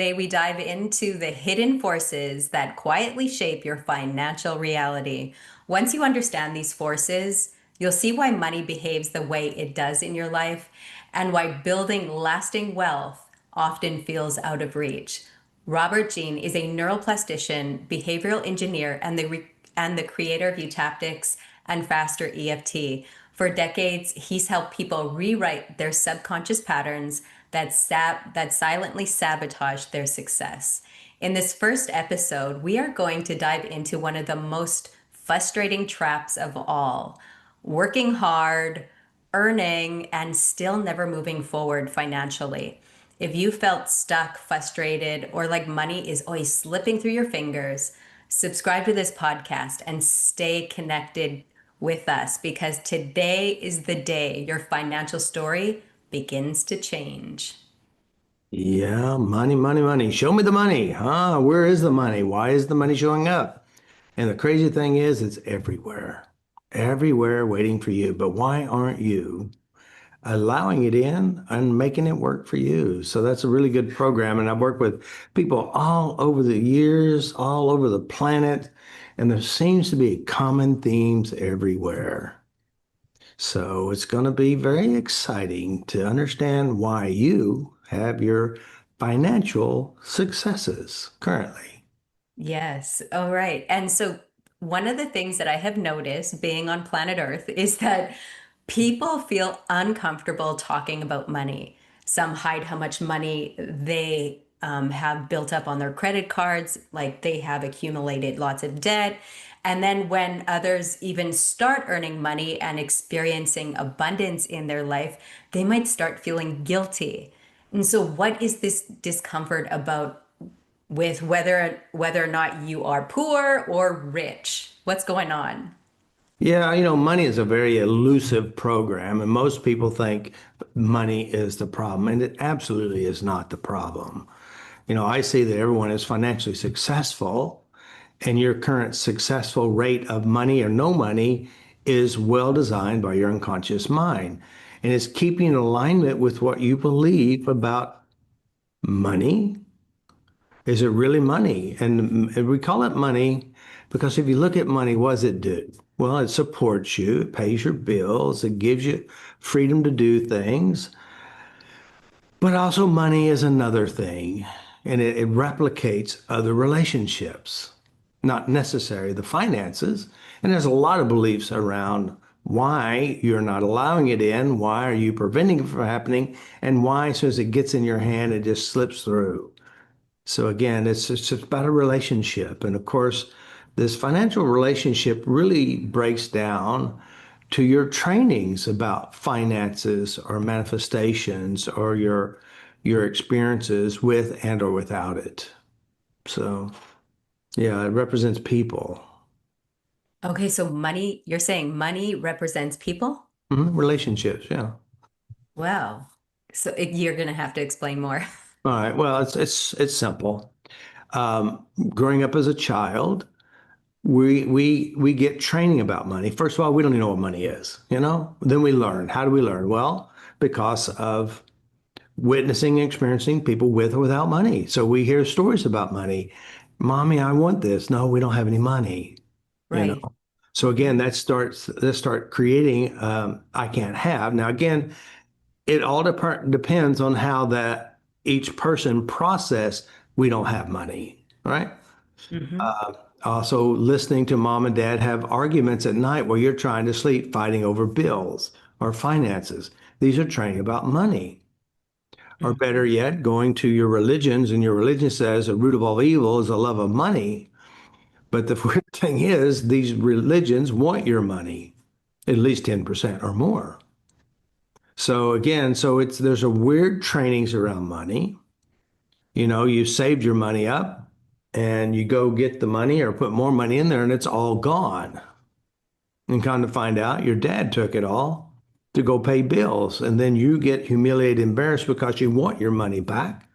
Today we dive into the hidden forces that quietly shape your financial reality. Once you understand these forces, you'll see why money behaves the way it does in your life and why building lasting wealth often feels out of reach. Robert Jean is a neuroplastician, behavioral engineer, and the creator of Utaptics and Faster EFT. For decades, he's helped people rewrite their subconscious patterns that silently sabotage their success. In this first episode, we are going to dive into one of the most frustrating traps of all: working hard, earning, and still never moving forward financially. If you felt stuck, frustrated, or like money is always slipping through your fingers, subscribe to this podcast and stay connected with us, because today is the day your financial story begins to change. Yeah, money, money, money. Show me the money. Huh? Where is the money? Why is the money showing up? And the crazy thing is, it's everywhere, everywhere waiting for you. But why aren't you allowing it in and making it work for you? So that's a really good program. And I've worked with people all over the years, all over the planet, and there seems to be common themes everywhere. So it's going to be very exciting to understand why you have your financial successes currently. Yes. All right. And so, one of the things that I have noticed being on planet Earth is that people feel uncomfortable talking about money. Some hide how much money they have built up on their credit cards, like they have accumulated lots of debt. And then, when others even start earning money and experiencing abundance in their life, they might start feeling guilty. And so, what is this discomfort about with whether or not you are poor or rich? What's going on? Yeah, money is a very elusive program, and most people think money is the problem, and it absolutely is not the problem. I see that everyone is financially successful, and your current successful rate of money or no money is well designed by your unconscious mind. And it's keeping in alignment with what you believe about money. Is it really money? And we call it money because if you look at money, what does it do? Well, it supports you, it pays your bills, it gives you freedom to do things. But also, money is another thing, and it replicates other relationships, not necessarily the finances. And there's a lot of beliefs around why you're not allowing it in, why are you preventing it from happening, and why, as soon as it gets in your hand, it just slips through. So again, it's just about a relationship. And of course, this financial relationship really breaks down to your trainings about finances or manifestations or your experiences with and or without it. So yeah, it represents people. Okay, so money, you're saying money represents people? Relationships, yeah. Wow. So you're going to have to explain more. All right. Well, it's simple. Growing up as a child, we get training about money. First of all, we don't even know what money is. Then we learn. How do we learn? Well, because of witnessing and experiencing people with or without money. So we hear stories about money. Mommy, I want this. No, we don't have any money, you know. Right. So again, that start creating I can't have. Now again, it all depends on how that each person process we don't have money, right? Hmm. Also, listening to mom and dad have arguments at night while you're trying to sleep, fighting over bills or finances. These are training about money. Or better yet, going to your religions, and your religion says the root of all evil is the love of money. But the weird thing is, these religions want your money, at least 10% or more. So again, there's a weird trainings around money. You saved your money up and you go get the money or put more money in there and it's all gone. And kind of find out your dad took it all to go pay bills. And then you get humiliated, embarrassed because you want your money back.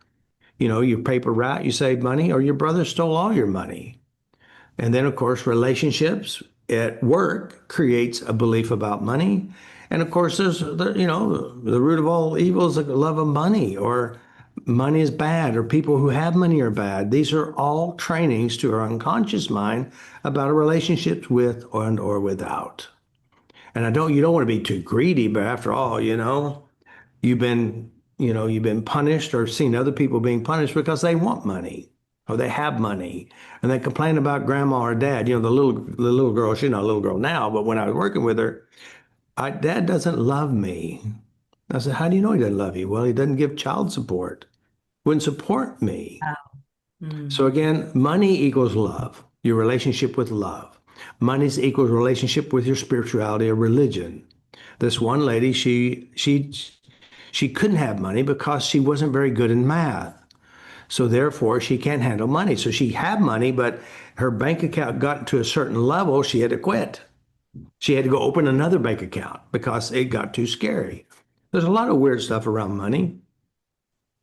You paper route, you save money, or your brother stole all your money. And then, of course, relationships at work creates a belief about money. And of course, there's the root of all evil is the love of money, or money is bad or people who have money are bad. These are all trainings to our unconscious mind about a relationship with or without. And you don't want to be too greedy, but after all, you've been, you've been punished or seen other people being punished because they want money or they have money and they complain about grandma or dad. The little girl, she's not a little girl now, but when I was working with her, dad doesn't love me. I said, how do you know he doesn't love you? Well, he doesn't give child support, wouldn't support me. Wow. So Mm. again, money equals love, your relationship with love. Money equals relationship with your spirituality or religion. This one lady, she couldn't have money because she wasn't very good in math. So therefore, she can't handle money. So she had money, but her bank account got to a certain level, she had to quit. She had to go open another bank account because it got too scary. There's a lot of weird stuff around money.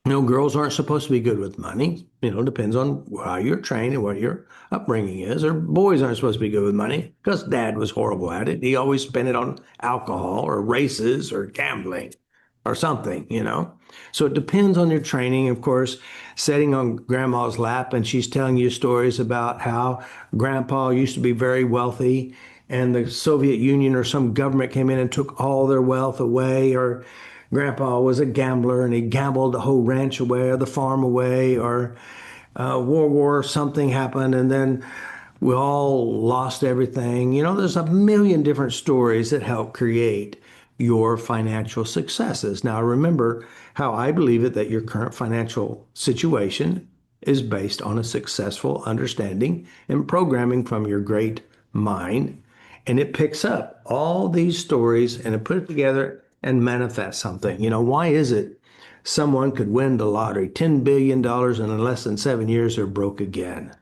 Girls aren't supposed to be good with money. Depends on how you're trained and what your upbringing is. Or boys aren't supposed to be good with money because dad was horrible at it. He always spent it on alcohol or races or gambling or something. So it depends on your training. Of course, sitting on grandma's lap and she's telling you stories about how grandpa used to be very wealthy and the Soviet Union or some government came in and took all their wealth away, or grandpa was a gambler and he gambled the whole ranch away or the farm away, or World War something happened and then we all lost everything. There's a million different stories that help create your financial successes. Now, remember how I believe it that your current financial situation is based on a successful understanding and programming from your great mind. And it picks up all these stories and it puts it together and manifests something. Why is it someone could win the lottery, $10 billion, and in less than 7 years they're broke again?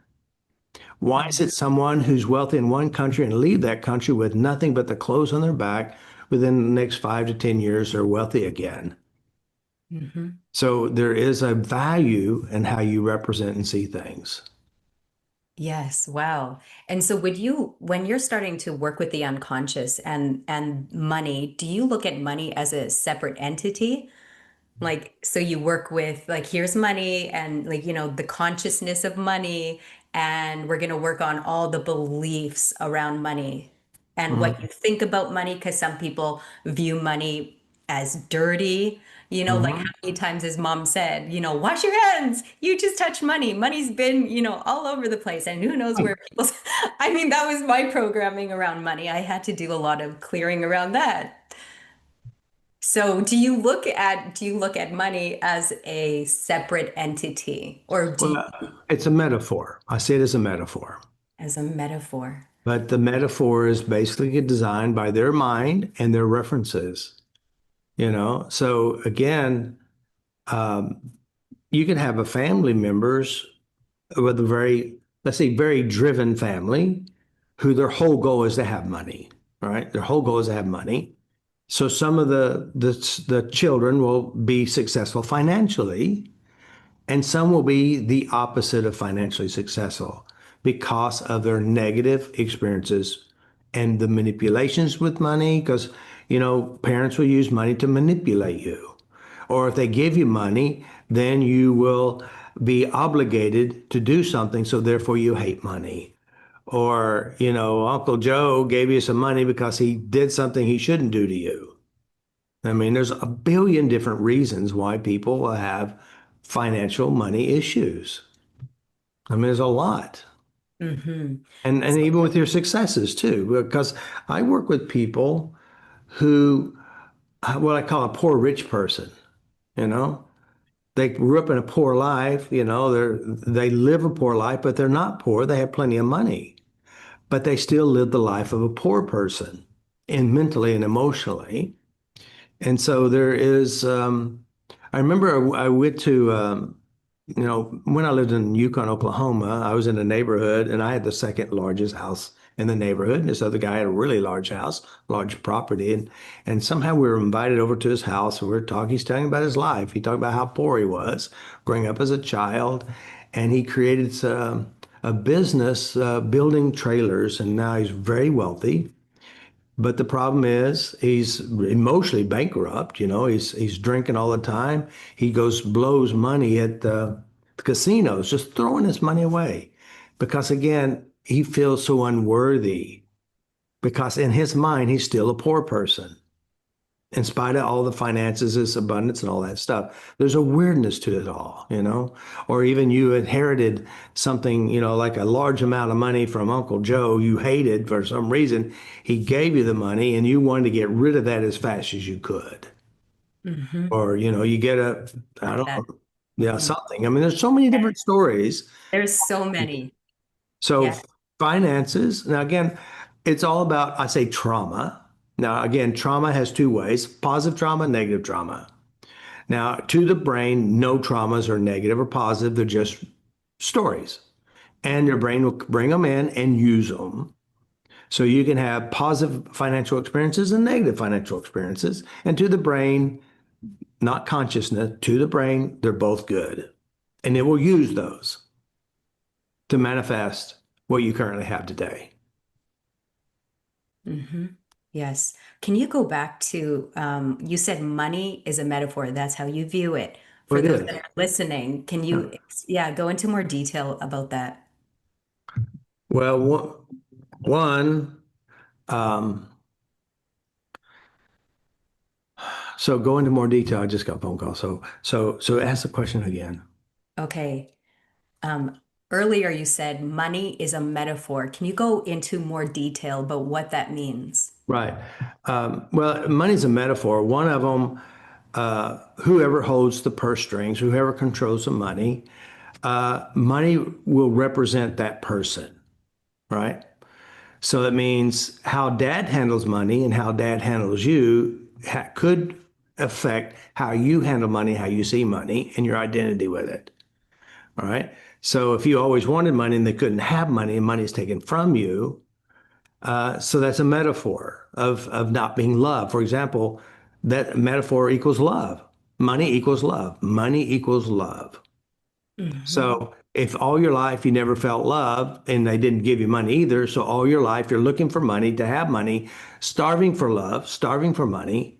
Why is it someone who's wealthy in one country and leave that country with nothing but the clothes on their back within the next 5 to 10 years they're wealthy again? Mm-hmm. So there is a value in how you represent and see things. Yes, wow. And so when you're starting to work with the unconscious and money, do you look at money as a separate entity? Like, so you work with like, here's money and like, the consciousness of money, and we're going to work on all the beliefs around money and what you Mhm. think about money, because some people view money as dirty. Like how Mhm. many times his mom said, wash your hands. You just touch money. Money's been, all over the place. And who knows where people, I mean, that was my programming around money. I had to do a lot of clearing around that. So do you look at money as a separate entity, or do you Well, it's a metaphor. I see it as a metaphor. as a metaphor? But the metaphor is basically designed by their mind and their references. So again, um, you can have a family members with a let's say, very driven family who their whole goal is to have money, right? Their whole goal is to have money. So some of the children will be successful financially, and some will be the opposite of financially successful because of their negative experiences and the manipulations with money. Because, parents will use money to manipulate you. Or if they give you money, then you will be obligated to do something. So therefore, you hate money. Or, Uncle Joe gave you some money because he did something he shouldn't do to you. I mean, there's a billion different reasons why people will have financial money issues. I mean, there's a lot. Hmm. And even with your successes too, because I work with people who, what I call a poor rich person, you know? They grew up in a poor life, they live a poor life, but they're not poor. They have plenty of money, but they still live the life of a poor person and mentally and emotionally. And so there is, I remember I went to, when I lived in Yukon, Oklahoma, I was in a neighborhood and I had the second largest house in the neighborhood. And this other guy had a really large house, large property. And somehow we were invited over to his house and we were talking. He's telling about his life. He talked about how poor he was growing up as a child. And he created a business building trailers. And now he's very wealthy. But the problem is he's emotionally bankrupt. He's drinking all the time. He goes blows money at the casinos, just throwing his money away because again he feels so unworthy because in his mind he's still a poor person in spite of all the finances, this abundance and all that stuff. There's a weirdness to it all. Or even you inherited something, like a large amount of money from Uncle Joe you hated for some reason. He gave you the money and you wanted to get rid of that as fast as you could. Hmm. Or, you get I Like don't that. know, yeah, Mm. something. I mean, there's so many different stories. There's so many. So Yeah. finances, now again, it's all about, I say trauma. Now, again, trauma has two ways, positive trauma, negative trauma. Now, to the brain, no traumas are negative or positive. They're just stories. And your brain will bring them in and use them. So you can have positive financial experiences and negative financial experiences. And to the brain, not consciousness, to the brain, they're both good. And it will use those to manifest what you currently have today. Hmm. Yes. Can you go back to, you said money is a metaphor. That's how you view it. Well, For it those that is. are listening, can Yeah. you, yeah, go into more detail about that? Well, one, um, so go into more detail. I just got a phone call. So ask the question again. Okay. Um, Earlier you said money is a metaphor. Can you go into more detail about what that means? Right. Well, money's a metaphor. One of them, whoever holds the purse strings, whoever controls the money, money will represent that person, right? So it means how dad handles money and how dad handles you could affect how you handle money, how you see money, and your identity with it. All right. So if you always wanted money and they couldn't have money and money is taken from you, so that's a metaphor of not being loved. For example, that metaphor equals love. Money equals love. Money equals love. Hmm. So if all your life you never felt love and they didn't give you money either, so all your life you're looking for money to have money, starving for love, starving for money,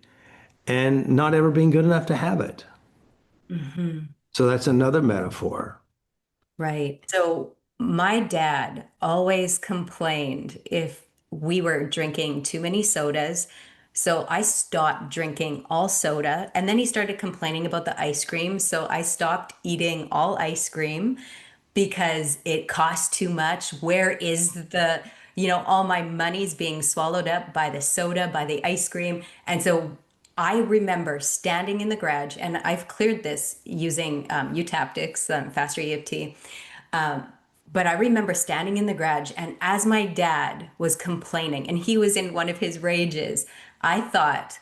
and not ever being good enough to have it. Hmm. So that's another metaphor. Right. So my dad always complained if we were drinking too many sodas. So I stopped drinking all soda. And then he started complaining about the ice cream. So I stopped eating all ice cream because it costs too much. Where is all my money's being swallowed up by the soda, by the ice cream. And so I remember standing in the garage, and I've cleared this using U-Taptics, FasterEFT. But I remember standing in the garage, and as my dad was complaining, and he was in one of his rages, I thought,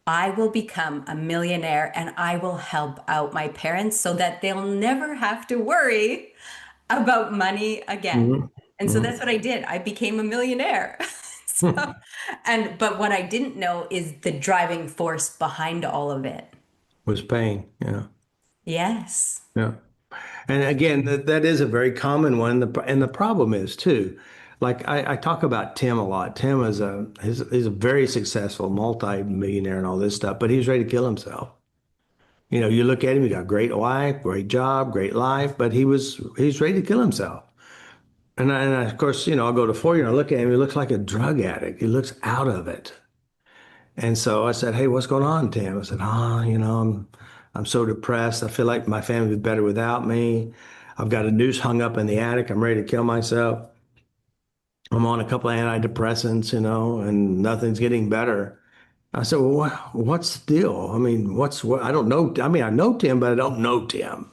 I will become a millionaire and I will help out my parents so that they'll never have to worry about money again. Mhm. And so Mhm. that's what I did. I became a millionaire. So, but what I didn't know is the driving force behind all of it. Was pain. Yeah. Yes. Yeah. And again, that is a very common one. And the problem is too, like I talk about Tim a lot. Tim he's a very successful multi-millionaire and all this stuff, but he's ready to kill himself. You look at him, he got a great wife, great job, great life, but he's ready to kill himself. Of course, I'll go to 40 and I look at him, he looks like a drug addict. He looks out of it. And so I said, "Hey, what's going on, Tim?" I said, I'm so depressed. I feel like my family would be better without me. I've got a noose hung up in the attic. I'm ready to kill myself. I'm on a couple of antidepressants, and nothing's getting better." I said, "Well, what's the deal? I mean, what? I don't know. I mean, I know Tim, but I don't know Tim."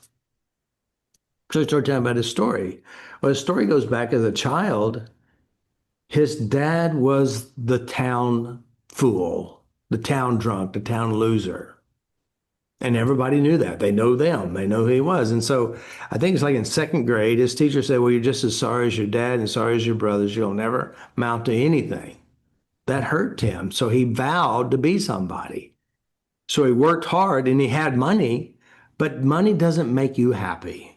So I started telling about his story. Well, his story goes back as a child. His dad was the town fool, the town drunk, the town loser. And everybody knew that. They know them. They know who he was. And so I think it's like in second grade, his teacher said, "Well, you're just as sorry as your dad and sorry as your brothers. You'll never amount to anything." That hurt him. So he vowed to be somebody. So he worked hard and he had money, but money doesn't make you happy.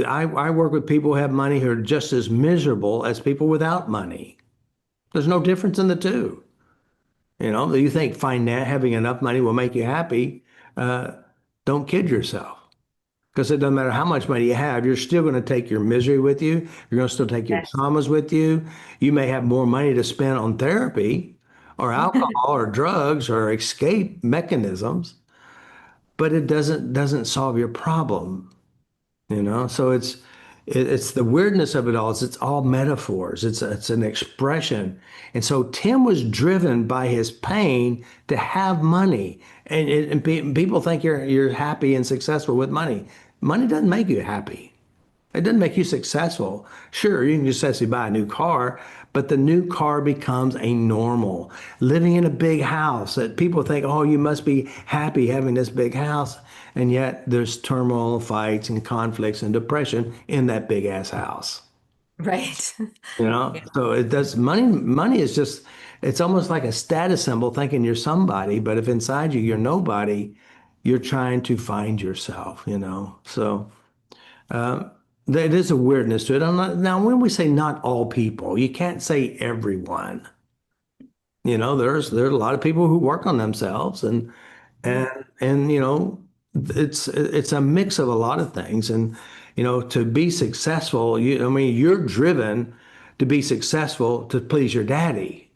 I work with people who have money who are just as miserable as people without money. There's no difference in the two. You think having enough money will make you happy. Uh, don't kid yourself. Because it doesn't matter how much money you have, you're still going to take your misery with you. You're going to still take your Yes. traumas with you. You may have more money to spend on therapy or alcohol or drugs or escape mechanisms, but it doesn't solve your problem. So it's the weirdness of it all. It's all metaphors. It's an expression. And so Tim was driven by his pain to have money. And people think you're happy and successful with money. Money doesn't make you happy. It doesn't make you successful. Sure, you can just successfully buy a new car, but the new car becomes a normal. Living in a big house that people think, oh, you must be happy having this big house. And yet there's turmoil, fights, and conflicts and depression in that big ass house. Right. Yeah. So it does money is just it's almost like a status symbol thinking you're somebody, but if inside you you're nobody, you're trying to find yourself. So there is a weirdness to it. Now, when we say not all people, you can't say everyone. There's a lot of people who work on themselves Yeah. and it's a mix of a lot of things. And to be successful, I mean, you're driven to be successful to please your daddy,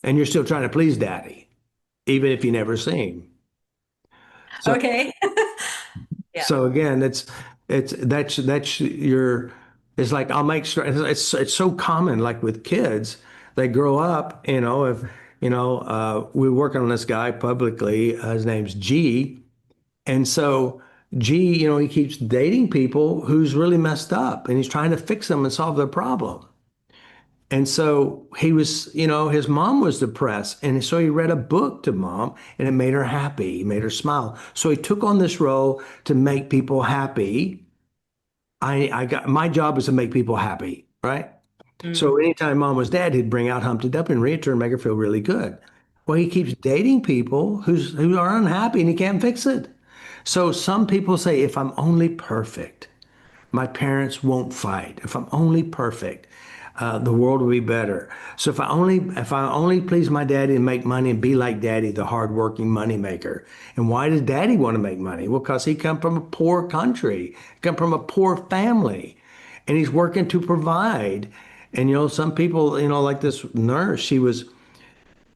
and you're still trying to please daddy, even if you never see him. So Okay. Yeah. So again, that's your it's like I'll make sure it's so common like with kids, they grow up, if we're working on this guy publicly, his name's G, and so G, he keeps dating people who's really messed up and he's trying to fix them and solve their problem. And so he was, his mom was depressed. And so he read a book to mom and it made her happy. He made her smile. So he took on this role to make people happy. I got my job was to make people happy, right? So Mm. anytime mom was dead, he'd bring out Humpty Dumpty and read it to her and make her feel really good. Well, he keeps dating people who are unhappy and he can't fix it. So some people say, if I'm only perfect, my parents won't fight. If I'm only perfect, the world will be better. So if I only please my daddy and make money and be like daddy, the hardworking money maker. And why does daddy want to make money? Well, because he come from a poor country, come from a poor family, and he's working to provide. And some people, like this nurse, she was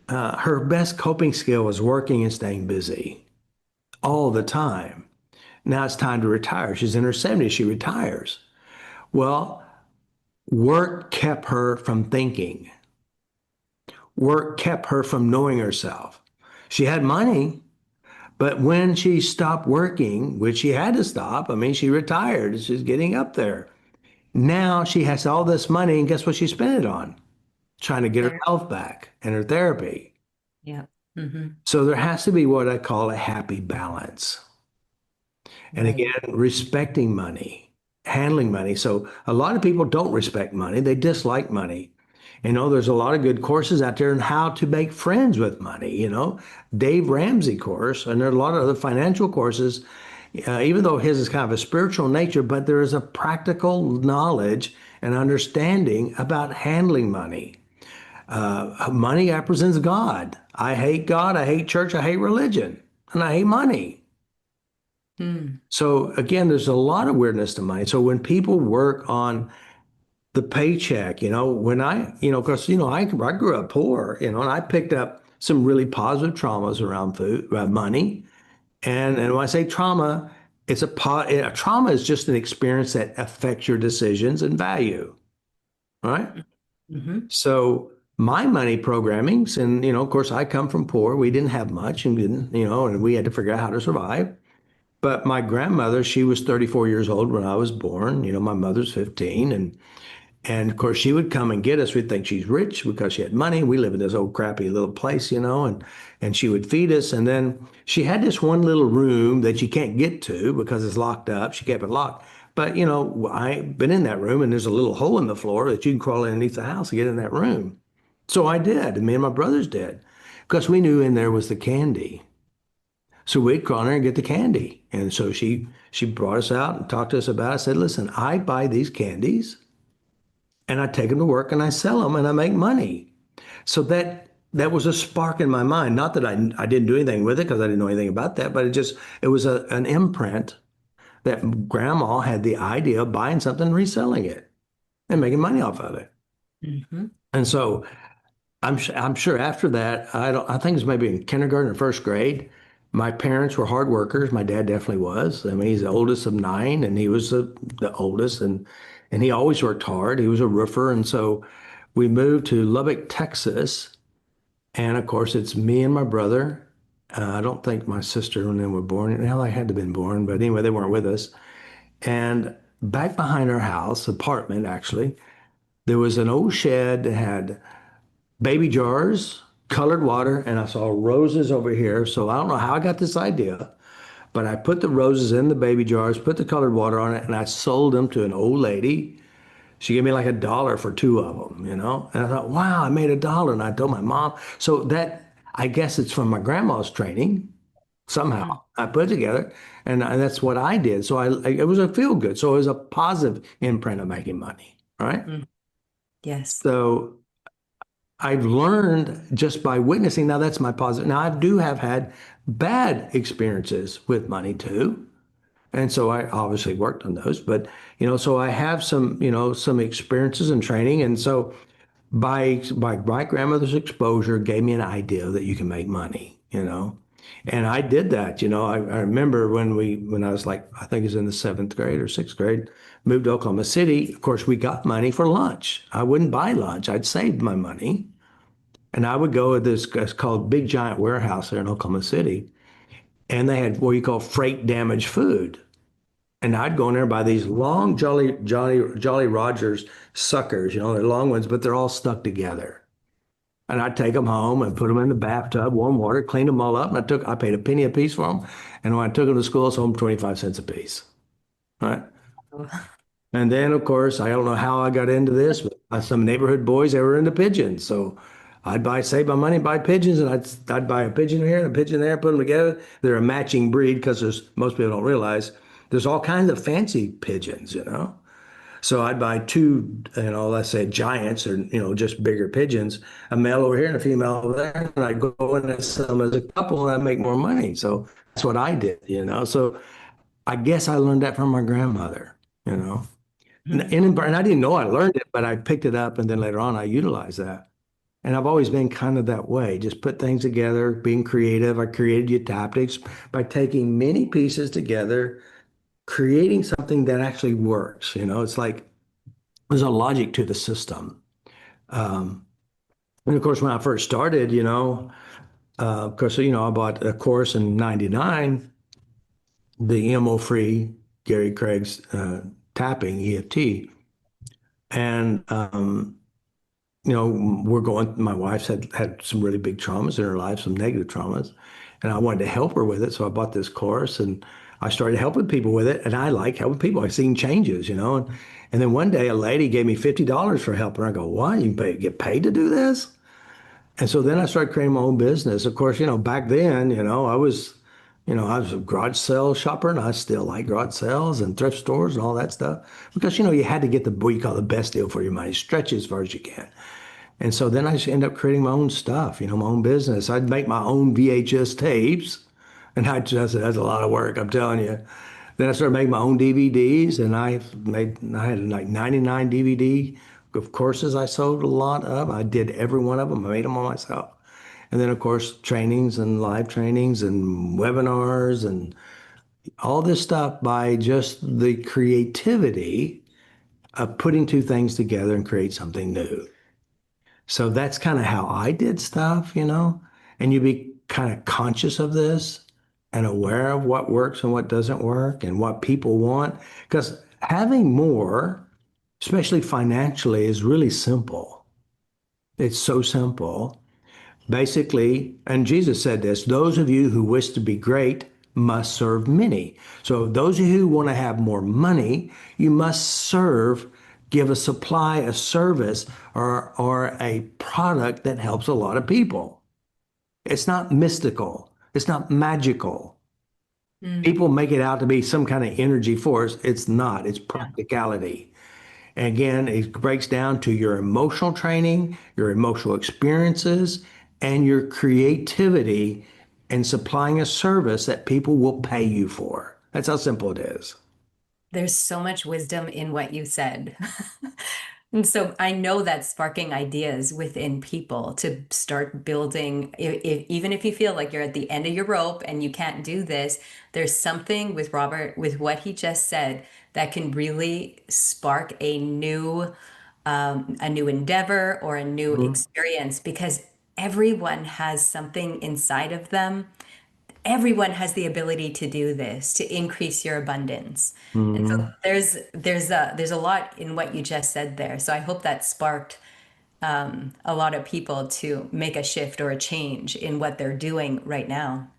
her best coping skill was working and staying busy all the time. Now it's time to retire. She's in her 70s. She retires. Well, work kept her from thinking. Work kept her from knowing herself. She had money, but when she stopped working, which she had to stop, I mean, she retired. She's getting up there. Now she has all this money, and guess what she spent it on? Trying to get her There. health back and her therapy. Yeah. Hmm. So there has to be what I call a happy balance. And Right. again, respecting money, handling money. So a lot of people don't respect money. They dislike money. There's a lot of good courses out there on how to make friends with money. Dave Ramsey course, and there are a lot of other financial courses, even though his is kind of a spiritual nature, but there is a practical knowledge and understanding about handling money. Money represents God. I hate God. I hate church. I hate religion. And I hate money. Mm. So again, there's a lot of weirdness to money. So when people work on the paycheck, when because I grew up poor, and I picked up some really positive traumas around food, money, and when I say trauma, a trauma is just an experience that affects your decisions and value, right? Hmm. So my money programmings, and of course, I come from poor. We didn't have much, and didn't, and we had to figure out how to survive. But my grandmother, she was 34 years old when I was born. My mother's 15. And of course, she would come and get us. We'd think she's rich because she had money. We live in this old crappy little place, and she would feed us. And then she had this one little room that you can't get to because it's locked up. She kept it locked. But, I've been in that room and there's a little hole in the floor that you can crawl underneath the house and get in that room. So I did, and me and my brothers did, because we knew in there was the candy. So we'd call her and get the candy. And so she brought us out and talked to us about it. I said, listen, I buy these candies and I take them to work and I sell them and I make money. So that was a spark in my mind. Not that I didn't do anything with it because I didn't know anything about that, but it was an imprint that grandma had the idea of buying something and reselling it and making money off of it. Hmm. And so I'm sure after that, I think it's maybe in kindergarten or first grade. My parents were hard workers. My dad definitely was. I mean, he's the oldest of nine, and he was the oldest, and he always worked hard. He was a roofer, and so we moved to Lubbock, Texas, and of course, it's me and my brother. I don't think my sister and them were born. Hell, they had to have been born, but anyway, they weren't with us. And back behind our house, apartment actually, there was an old shed that had baby jars, colored water, and I saw roses over here. So I don't know how I got this idea, but I put the roses in the baby jars, put the colored water on it, and I sold them to an old lady. She gave me like $1 for two of them, you know? And I thought, wow, I made $1. And I told my mom. So that, I guess it's from my grandma's training somehow. I put it together and that's what I did. So it was a feel good. So it was a positive imprint of making money, right? Mm. Yes. So I've learned just by witnessing. Now that's my positive. Now I do have had bad experiences with money too. And so I obviously worked on those, but so I have some, some experiences and training. And so by my grandmother's exposure gave me an idea that you can make money. And I did that. I remember when I was like, I think it was in the seventh grade or sixth grade, moved to Oklahoma City. Of course, we got money for lunch. I wouldn't buy lunch. I'd saved my money. And I would go to this, it's called Big Giant Warehouse there in Oklahoma City. And they had what you call freight damaged food. And I'd go in there and buy these long Jolly Rogers suckers, they're long ones, but they're all stuck together. And I'd take them home and put them in the bathtub, warm water, clean them all up. And I paid a penny a piece for them. And when I took them to school, I sold them 25 cents a piece. Right. And then, of course, I don't know how I got into this, but some neighborhood boys, they were into pigeons. So save my money, buy pigeons, and I'd buy a pigeon here and a pigeon there, put them together. They're a matching breed because most people don't realize there's all kinds of fancy pigeons. So I'd buy two, let's say giants or, just bigger pigeons, a male over here and a female over there. And I'd go in and sell them as a couple and I'd make more money. So that's what I did. So I guess I learned that from my grandmother, you know. Mhm. And I didn't know I learned it, but I picked it up and then later on I utilized that. And I've always been kind of that way, just put things together, being creative. I created tactics by taking many pieces together, creating something that actually works. It's like there's a logic to the system. Um, and of course, when I first started, of course, I bought a course in '99, the EMO free Gary Craig's tapping EFT. And my wife's had some really big traumas in her life, some negative traumas, and I wanted to help her with it. So I bought this course and I started helping people with it. And I like helping people. I've seen changes. And then one day a lady gave me $50 for helping her. I go, what? Get paid to do this? And so then I started creating my own business. Of course, back then, I was a garage sale shopper and I still like garage sales and thrift stores and all that stuff because, you had to get what you call the best deal for your money, stretch it as far as you can. And so then I just ended up creating my own stuff, my own business. I'd make my own VHS tapes and that's a lot of work, I'm telling you. Then I started making my own DVDs and I had like 99 DVD of courses I sold a lot of. I did every one of them. I made them all myself. And then of course, trainings and live trainings and webinars and all this stuff by just the creativity of putting two things together and create something new. So that's kind of how I did stuff. And you be kind of conscious of this and aware of what works and what doesn't work and what people want. Because having more, especially financially, is really simple. It's so simple. Basically, and Jesus said this, those of you who wish to be great must serve many. So those of you who want to have more money, you must serve, give a supply, a service, or a product that helps a lot of people. It's not mystical. It's not magical. Mm. People make it out to be some kind of energy force. It's not. It's Yeah. practicality. And again, it breaks down to your emotional training, your emotional experiences, and your creativity in supplying a service that people will pay you for. That's how simple it is. There's so much wisdom in what you said. And so I know that's sparking ideas within people to start building. Even if you feel like you're at the end of your rope and you can't do this, there's something with Robert, with what he just said, that can really spark a new endeavor or a new Mhm. experience because everyone has something inside of them. Everyone has the ability to do this, to increase your abundance. And so Mhm. there's a lot in what you just said there. So I hope that sparked a lot of people to make a shift or a change in what they're doing right now.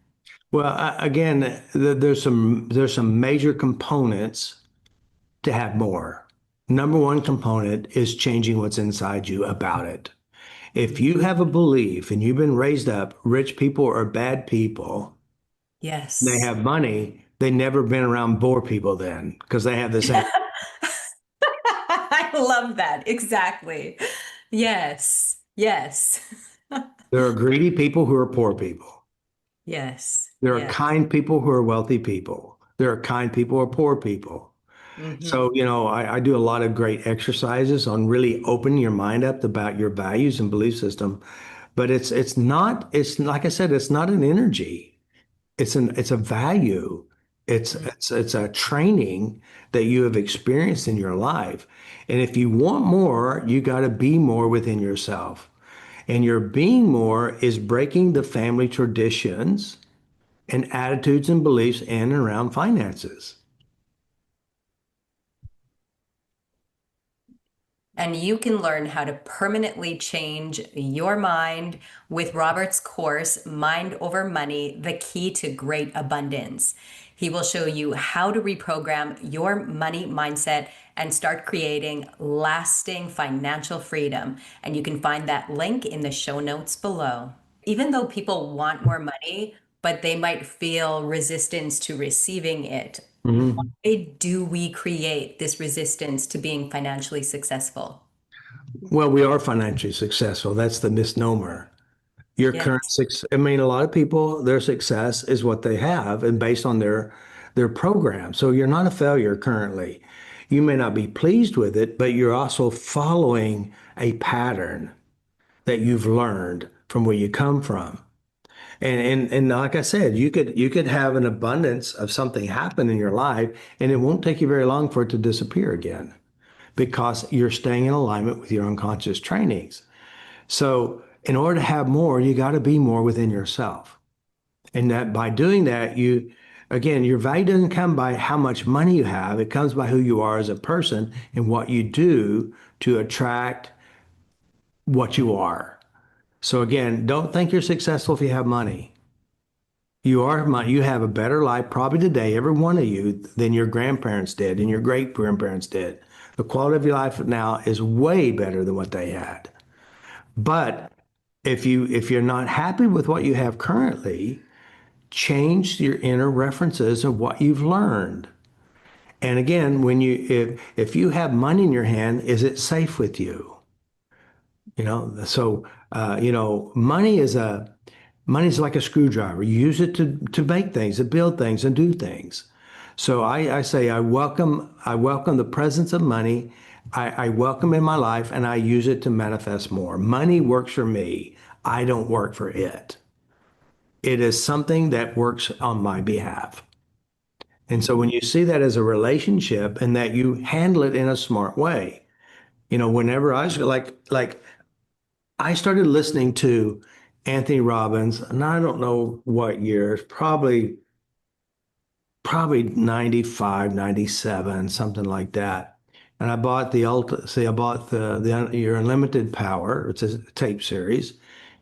Well, again, there's some major components to have more. Number one component is changing what's inside you about it. If you have a belief and you've been raised up, rich people are bad people, they Yes. have money, they never been around poor people then because they have the same. I love that. Exactly. Yes. Yes. There are greedy people who are poor people. Yes. There are Yeah. kind people who are wealthy people. There are kind people who are poor people. Hmm. So, I do a lot of great exercises on really opening your mind up about your values and belief system. But it's like I said, it's not an energy. It's a value. It's a training that you have experienced in your life. And if you want more, you got to be more within yourself. And your being more is breaking the family traditions and attitudes and beliefs in and around finances. And you can learn how to permanently change your mind with Robert's course, Mind Over Money, the Key to Great Abundance. He will show you how to reprogram your money mindset and start creating lasting financial freedom. And you can find that link in the show notes below. Even though people want more money, but they might feel resistance to receiving it, Mhm. why do we create this resistance to being financially successful? Well, we are financially successful. That's the misnomer. Your current Yes. success, I mean, a lot of people, their success is what they have and based on their program. So you're not a failure currently. You may not be pleased with it, but you're also following a pattern that you've learned from where you come from. And like I said, you could have an abundance of something happen in your life, and it won't take you very long for it to disappear again because you're staying in alignment with your unconscious trainings. So, in order to have more, you got to be more within yourself. And that by doing that, again, your value doesn't come by how much money you have. It comes by who you are as a person and what you do to attract what you are. So again, don't think you're successful if you have money. You are money. You have a better life probably today, every one of you, than your grandparents did and your great grandparents did. The quality of your life now is way better than what they had. But if you're not happy with what you have currently, change your inner references of what you've learned. And again, if you have money in your hand, is it safe with you? So money's like a screwdriver. You use it to make things, to build things, and do things. So I say I welcome the presence of money. I welcome in my life, and I use it to manifest more. Money works for me. I don't work for it. It is something that works on my behalf. And so when you see that as a relationship and that you handle it in a smart way, whenever I was like I started listening to Anthony Robbins, and I don't know what year, probably 95, 97, something like that. And I bought I bought the Your Unlimited Power, it's a tape series.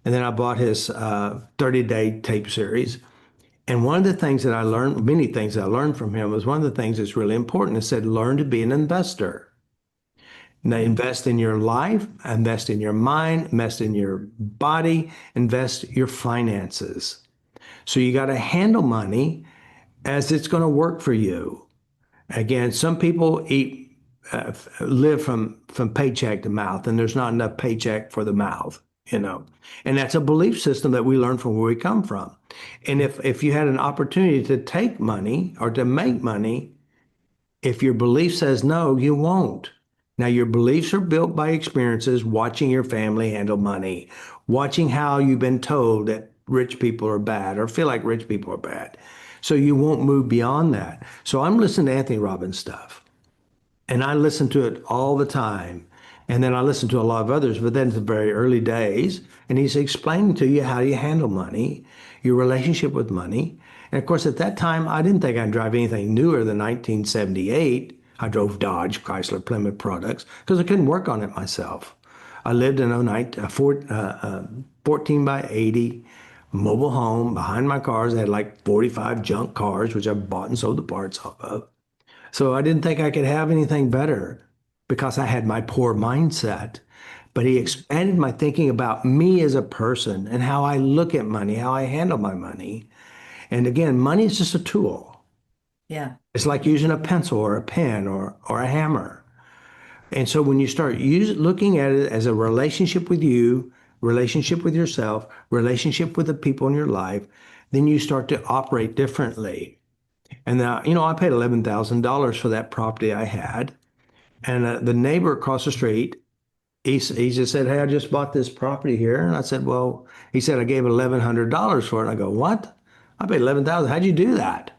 And then I bought his 30-day tape series. And one of the things that I learned, many things that I learned from him, was one of the things that's really important. It said, learn to be an investor. Now, invest in your life, invest in your mind, invest in your body, invest your finances. So you got to handle money as it's going to work for you. Again, some people eat live from paycheck to mouth, and there's not enough paycheck for the mouth, you know. And that's a belief system that we learn from where we come from. And if you had an opportunity to take money or to make money, if your belief says no, you won't. Now, your beliefs are built by experiences, watching your family handle money, watching how you've been told that rich people are bad or feel like rich people are bad. So you won't move beyond that. So I'm listening to Anthony Robbins stuff. And I listened to it all the time. And then I listened to a lot of others, but then it's the very early days. And he's explaining to you how you handle money, your relationship with money. And of course, at that time, I didn't think I'd drive anything newer than 1978. I drove Dodge, Chrysler, Plymouth products because I couldn't work on it myself. I lived in a 14 by 80 mobile home. Behind my cars, I had like 45 junk cars, which I bought and sold the parts off of. So I didn't think I could have anything better because I had my poor mindset. But he expanded my thinking about me as a person and how I look at money, how I handle my money. And again, money is just a tool. Yeah. It's like using a pencil or a pen or a hammer. And so when you start looking at it as a relationship with you, relationship with yourself, relationship with the people in your life, then you start to operate differently. And now, I paid $11,000 for that property I had. And the neighbor across the street, he just said, "Hey, I just bought this property here." And I said, "Well," he said, "I gave $1,100 for it." And I go, "What? I paid 11,000. How'd you do that?"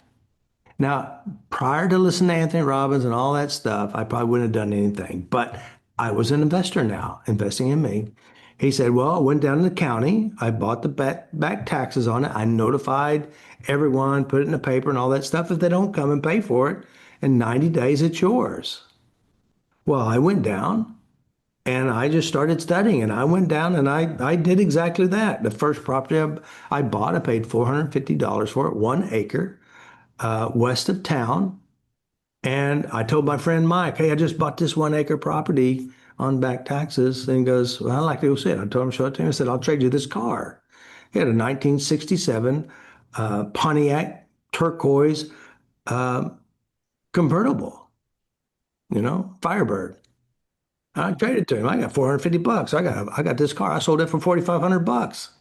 Now, prior to listening to Anthony Robbins and all that stuff, I probably wouldn't have done anything. But I was an investor now, investing in me. He said, "Well, I went down to the county. I bought the back taxes on it. I notified everyone, put it in the paper and all that stuff. If they don't come and pay for it, in 90 days, it's yours." Well, I went down and I just started studying, and I went down and I did exactly that. The first property I bought, I paid $450 for it, 1 acre, west of town. And I told my friend Mike, "Hey, I just bought this 1 acre property on back taxes." And he goes, "Well, I'd like to go see it." I told him, show it to him. I said, "I'll trade you this car." He had a 1967 Pontiac turquoise uh, convertible, Firebird. I traded to him. I got 450 bucks. I got this car. I sold it for 4,500 bucks.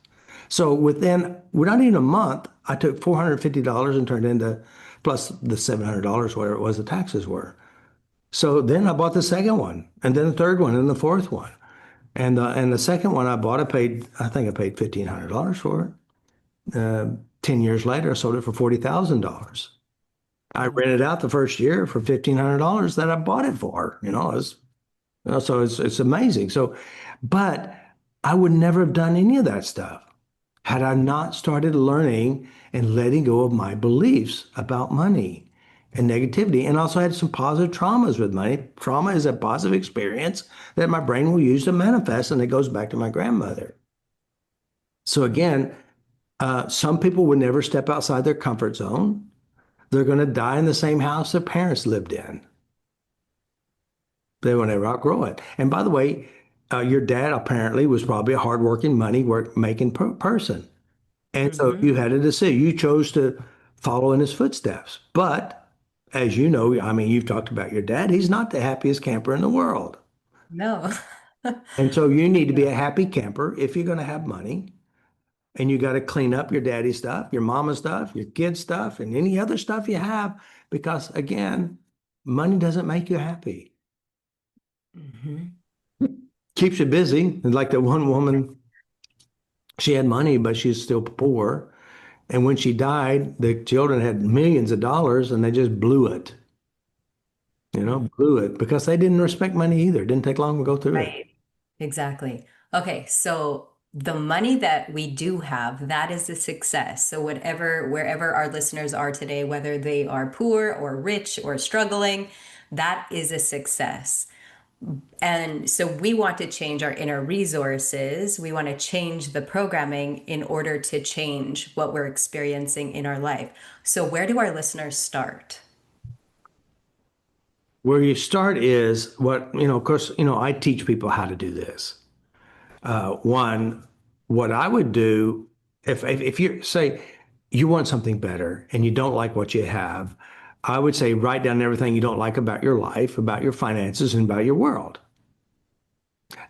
So not even a month, I took $450 and turned into plus the $700, whatever it was, the taxes were. So then I bought the second one, and then the third one, and the fourth one. And the second one I bought, I think I paid $1,500 for it. 10 years later, I sold it for $40,000. I rented out the first year for $1,500 that I bought it for. So it's amazing. So, but I would never have done any of that stuff had I not started learning and letting go of my beliefs about money and negativity. And also had some positive traumas with money. Trauma is a positive experience that my brain will use to manifest, and it goes back to my grandmother. So again, some people would never step outside their comfort zone. They're going to die in the same house their parents lived in. They will never outgrow it. And by the way, your dad apparently was probably a hardworking, money work making person. And so Mm-hmm. you had a decision. You chose to follow in his footsteps. But as you know, I mean, you've talked about your dad. He's not the happiest camper in the world. No. And so you need to be Yeah. a happy camper if you're going to have money. And you got to clean up your daddy's stuff, your mama's stuff, your kids' stuff, and any other stuff you have. Because again, money doesn't make you happy. Mm-hmm. Keeps you busy. And like that one woman, she had money, but she's still poor. And when she died, the children had millions of dollars and they just blew it, blew it because they didn't respect money either. It didn't take long to go through it. Right. Exactly. Okay, so the money that we do have, that is a success. So wherever our listeners are today, whether they are poor or rich or struggling, that is a success. And so we want to change our inner resources. We want to change the programming in order to change what we're experiencing in our life. So where do our listeners start? Where you start is of course, I teach people how to do this. One, what I would do if you say you want something better and you don't like what you have, I would say write down everything you don't like about your life, about your finances, and about your world.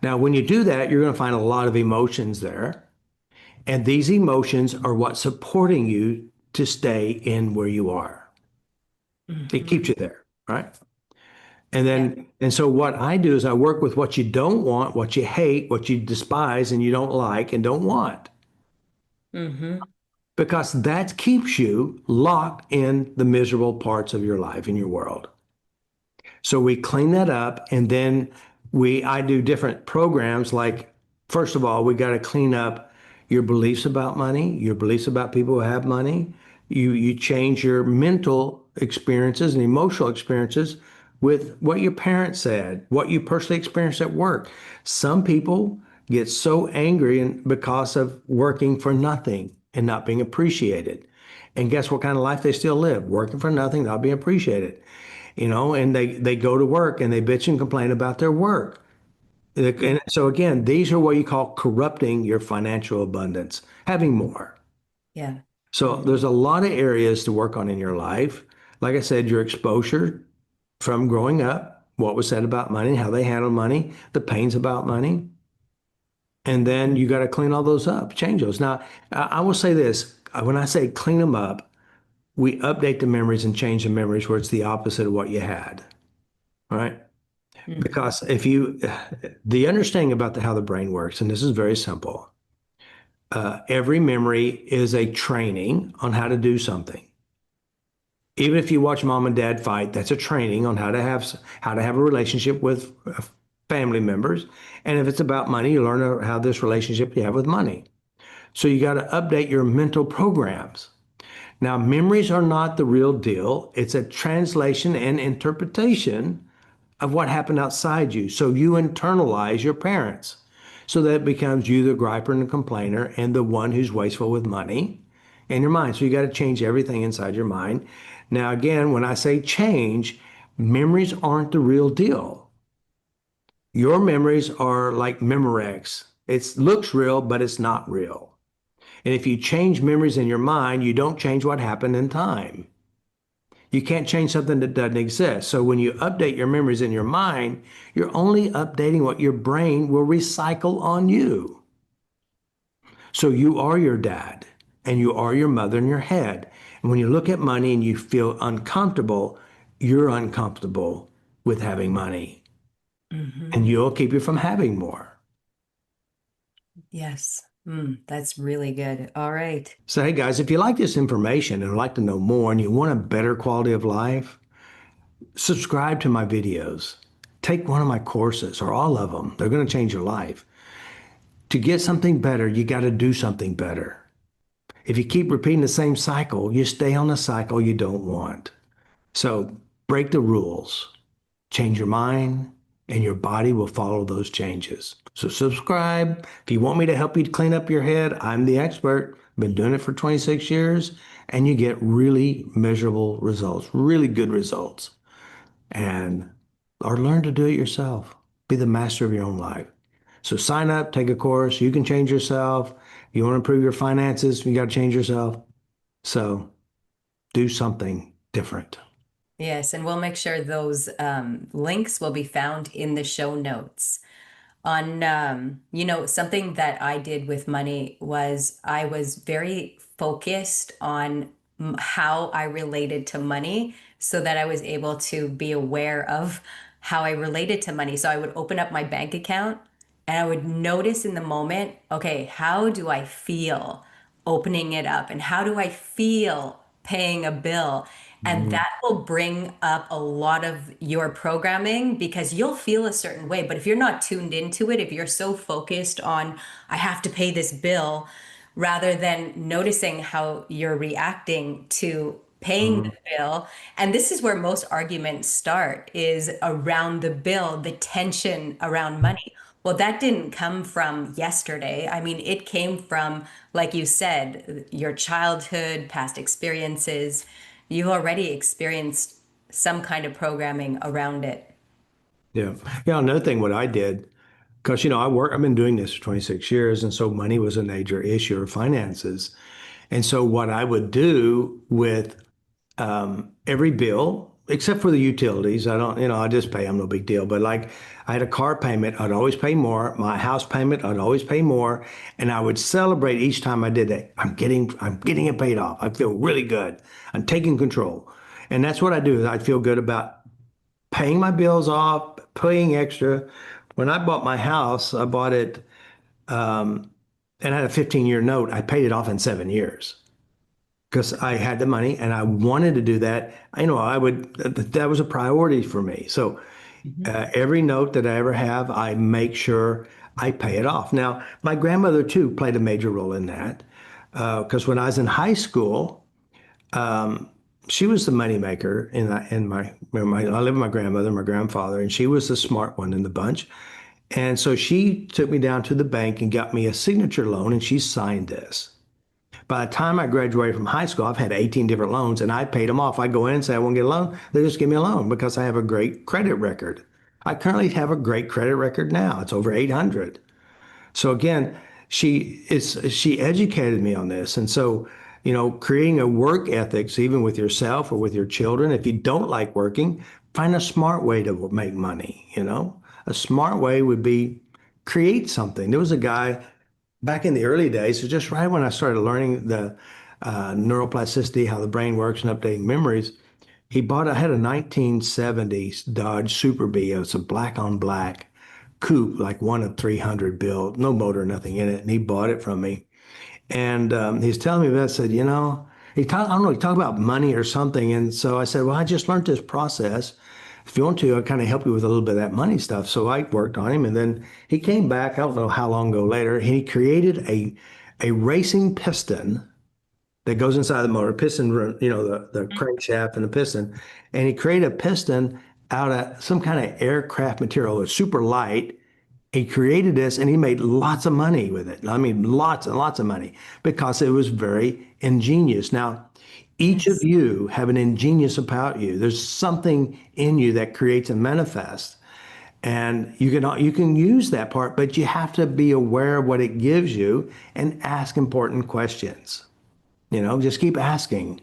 Now, when you do that, you're going to find a lot of emotions there. And these emotions are what's supporting you to stay in where you are. It keeps Hmm. you there, right? And Yeah. then, and so what I do is I work with what you don't want, what you hate, what you despise, and you don't like and don't want, Hmm. because that keeps you locked in the miserable parts of your life in your world. So we clean that up, and then I do different programs. Like, first of all, we got to clean up your beliefs about money, your beliefs about people who have money. You change your mental experiences and emotional experiences with what your parents said, what you personally experienced at work. Some people get so angry and because of working for nothing and not being appreciated. And guess what kind of life they still live? Working for nothing, not being appreciated. And they go to work and they bitch and complain about their work. And so again, these are what you call corrupting your financial abundance, having more. Yeah. So Hmm. there's a lot of areas to work on in your life. Like I said, your exposure from growing up, what was said about money, how they handle money, the pains about money. And then you got to clean all those up, change those. Now, I will say this, when I say clean them up, we update the memories and change the memories where it's the opposite of what you had. All right. Hmm. Because the understanding about how the brain works, and this is very simple, every memory is a training on how to do something. Even if you watch mom and dad fight, that's a training on how to have a relationship with family members. And if it's about money, you learn how this relationship you have with money. So you got to update your mental programs. Now, memories are not the real deal. It's a translation and interpretation of what happened outside you. So you internalize your parents. So that it becomes you, the griper and the complainer, and the one who's wasteful with money in your mind. So you got to change everything inside your mind. Now, again, when I say change, memories aren't the real deal. Your memories are like Memorex. It looks real, but it's not real. And if you change memories in your mind, you don't change what happened in time. You can't change something that doesn't exist. So when you update your memories in your mind, you're only updating what your brain will recycle on you. So you are your dad and you are your mother in your head. And when you look at money and you feel uncomfortable, you're uncomfortable with having money Hmm. and you'll keep you from having more. Yes. That's really good. All right. So, hey guys, if you like this information and would like to know more and you want a better quality of life, subscribe to my videos. Take one of my courses or all of them. They're going to change your life. To get something better, you got to do something better. If you keep repeating the same cycle, you stay on a cycle you don't want. So break the rules, change your mind, and your body will follow those changes. So subscribe. If you want me to help you clean up your head, I'm the expert. Been doing it for 26 years, and you get really measurable results, really good results. And or learn to do it yourself. Be the master of your own life. So sign up, take a course. You can change yourself. You want to improve your finances, you got to change yourself. So do something different. Yes, and we'll make sure those links will be found in the show notes. On something that I did with money was I was very focused on how I related to money so that I was able to be aware of how I related to money. So I would open up my bank account and I would notice in the moment, okay, how do I feel opening it up and how do I feel paying a bill? And Mhm. that will bring up a lot of your programming because you'll feel a certain way. But if you're not tuned into it, if you're so focused on, I have to pay this bill, rather than noticing how you're reacting to paying the Mhm. bill. And this is where most arguments start, is around the bill, the tension around money. Well, that didn't come from yesterday. I mean, it came from, like you said, your childhood, past experiences. You've already experienced some kind of programming around it. Yeah. Yeah. Another thing, what I did, because, I've been doing this for 26 years. And so money was a major issue, or finances. And so what I would do with every bill except for the utilities. I don't, I just pay them, no big deal. But like I had a car payment, I'd always pay more. My house payment, I'd always pay more. And I would celebrate each time I did that. I'm getting it paid off. I feel really good. I'm taking control. And that's what I do. I feel good about paying my bills off, paying extra. When I bought my house, I bought it and I had a 15-year note. I paid it off in 7 years because I had the money and I wanted to do that. That was a priority for me. So Mhm. every note that I ever have, I make sure I pay it off. Now, my grandmother too played a major role in that because when I was in high school, she was the moneymaker I live with my grandmother, my grandfather, and she was the smart one in the bunch. And so she took me down to the bank and got me a signature loan, and she signed this. By the time I graduated from high school, I've had 18 different loans and I paid them off. I go in and say, I want to get a loan. They just give me a loan because I have a great credit record. I currently have a great credit record now. It's over 800. So again, she educated me on this. And so, creating a work ethics, even with yourself or with your children, if you don't like working, find a smart way to make money. A smart way would be create something. There was a guy back in the early days, so just right when I started learning the neuroplasticity, how the brain works and updating memories, I had a 1970s Dodge Super Bee. It was a black on black coupe, like one of 300 built, no motor, nothing in it. And he bought it from me. And he's telling me that. I said, I don't know, he talked about money or something. And so I said, well, I just learned this process. If you want to, I'll kind of help you with a little bit of that money stuff. So I worked on him. And then he came back, I don't know how long ago later, and he created a racing piston that goes inside the motor, piston, the crankshaft and the piston. And he created a piston out of some kind of aircraft material. It's super light. He created this and he made lots of money with it. I mean, lots and lots of money because it was very ingenious. Now, each of Yes. you have an ingenious about you. There's something in you that creates and manifests. And you can use that part, but you have to be aware of what it gives you and ask important questions. Just keep asking,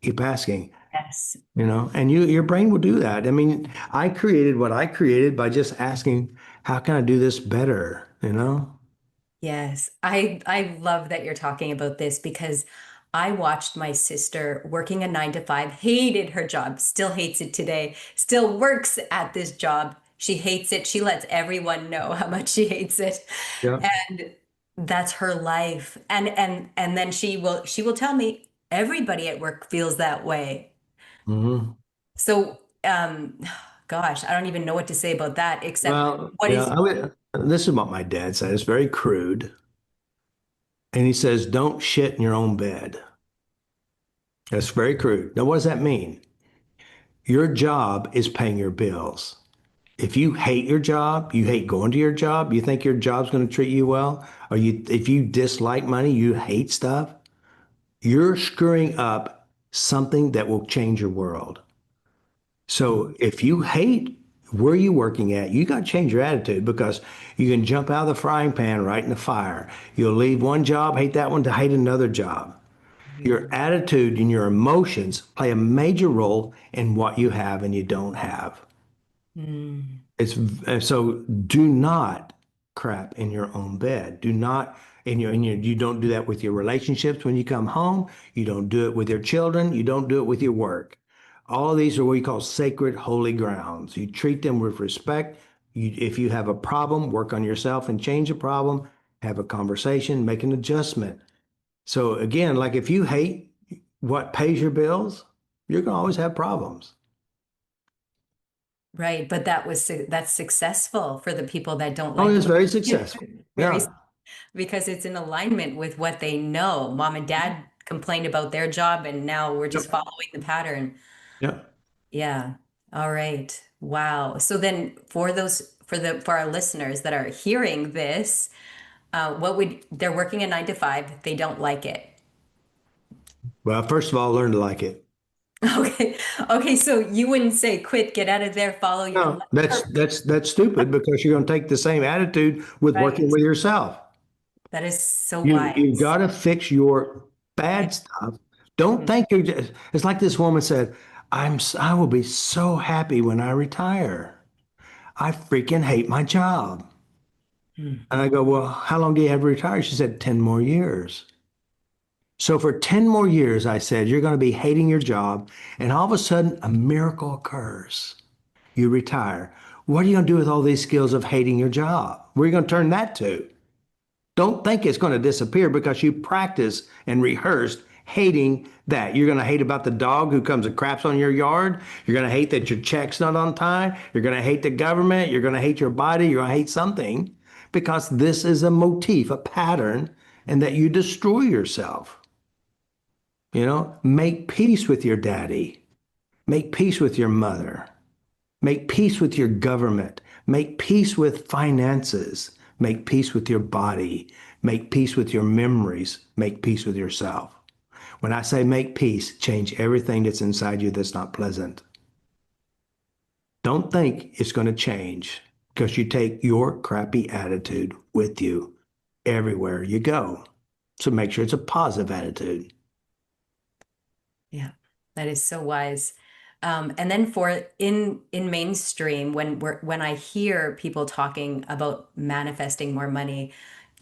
Yes. and your brain will do that. I mean, I created what I created by just asking, how can I do this better? Yes, I love that you're talking about this because I watched my sister working a 9 to 5, hated her job, still hates it today, still works at this job. She hates it. She lets everyone know how much she hates it. Yeah. And that's her life. And then she will tell me everybody at work feels that way. Hmm. So gosh, I don't even know what to say about that except Well, what yeah, is this is what my dad said. It's very crude. And he says, don't shit in your own bed. That's very crude. Now, what does that mean? Your job is paying your bills. If you hate your job, you hate going to your job, you think your job's going to treat you well, or if you dislike money, you hate stuff, you're screwing up something that will change your world. So if you hate where you're working at, you got to change your attitude because you can jump out of the frying pan right in the fire. You'll leave one job, hate that one, to hate another job. Your attitude and your emotions play a major role in what you have and you don't have. Mm, So do not crap in your own bed. Do not you don't do that with your relationships when you come home. You don't do it with your children. You don't do it with your work. All of these are what we call sacred holy grounds. You treat them with respect. If you have a problem, work on yourself and change the problem. Have a conversation, make an adjustment. So again, like if you hate what pays your bills, you're gonna always have problems. right, but that's successful for the people that don't Oh, like it's work. very successful. Very, Yeah. because it's in alignment with what they know. Mom and dad complained about their job, and now we're just Yep. following the pattern. Yep. Yeah. All right. Wow. So then for our listeners that are hearing this, they're working a 9 to 5, they don't like it. Well, first of all, learn to like it. Okay. Okay. So you wouldn't say quit, get out of there, follow your No, life. that's stupid because you're going to take the same attitude with working Right. with yourself. That is so You've wise. got to fix your Yeah. bad stuff. Don't think you're just, it's like this woman said, I will be so happy when I retire. I freaking hate my job. And I go, well, how long do you have to retire? She said, 10 more years. So for 10 more years, I said, you're going to be hating your job. And all of a sudden, a miracle occurs. You retire. What are you going to do with all these skills of hating your job? Where are you going to turn that to? Don't think it's going to disappear because you practice and rehearsed hating that. You're going to hate about the dog who comes and craps on your yard. You're going to hate that your check's not on time. You're going to hate the government. You're going to hate your body. You're going to hate something because this is a motif, a pattern, and that you destroy yourself. Make peace with your daddy. Make peace with your mother. Make peace with your government. Make peace with finances. Make peace with your body. Make peace with your memories. Make peace with yourself. When I say make peace, change everything that's inside you that's not pleasant. Don't think it's going to change because you take your crappy attitude with you everywhere you go. So make sure it's a positive attitude. Yeah, that is so wise. And then for in mainstream, when I hear people talking about manifesting more money,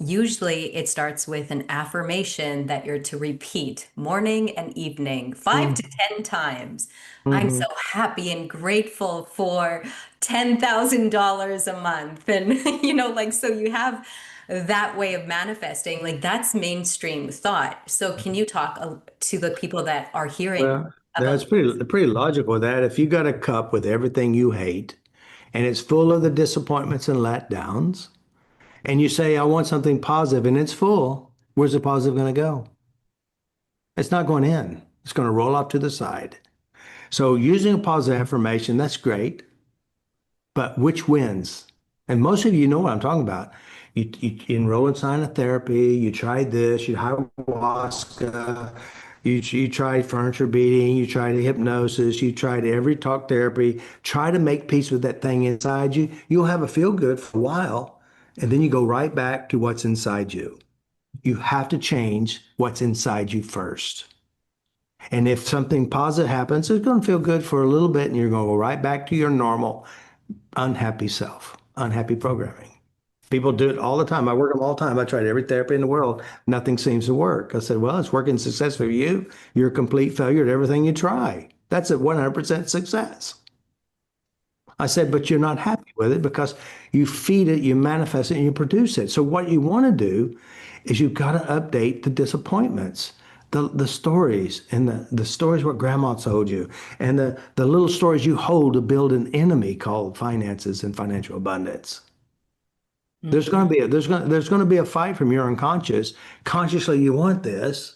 usually it starts with an affirmation that you're to repeat morning and evening, 5 to 10 times. I'm so Mhm. happy and grateful for $10,000 a month. And, like, so you have that way of manifesting, like that's mainstream thought. So can you talk to the people that are hearing Well, that's about pretty logical with that. If you got a cup with everything you hate and it's full of the disappointments and letdowns, and you say, I want something positive and it's full, where's the positive going to go? It's not going in. It's going to roll off to the side. So using a positive affirmation, that's great, but which wins? And most of you know what I'm talking about. You enroll in sign of therapy, you tried this, you ayahuasca, you tried furniture beating, you tried hypnosis, you tried every talk therapy. Try to make peace with that thing inside you. You'll have a feel good for a while, and then you go right back to what's inside you. You have to change what's inside you first. And if something positive happens, it's going to feel good for a little bit, and you're going to go right back to your normal unhappy self, unhappy programming. People do it all the time. I work them all the time. I tried every therapy in the world. Nothing seems to work. I said, well, it's working successfully for you. You're a complete failure at everything you try. That's a 100% success. I said, but you're not happy with it because you feed it, you manifest it, and you produce it. So what you want to do is you've got to update the disappointments, the stories, and the stories what grandma told you, and the little stories you hold to build an enemy called finances and financial abundance. There's going Mhm. to be a fight from your unconscious. Consciously, you want this,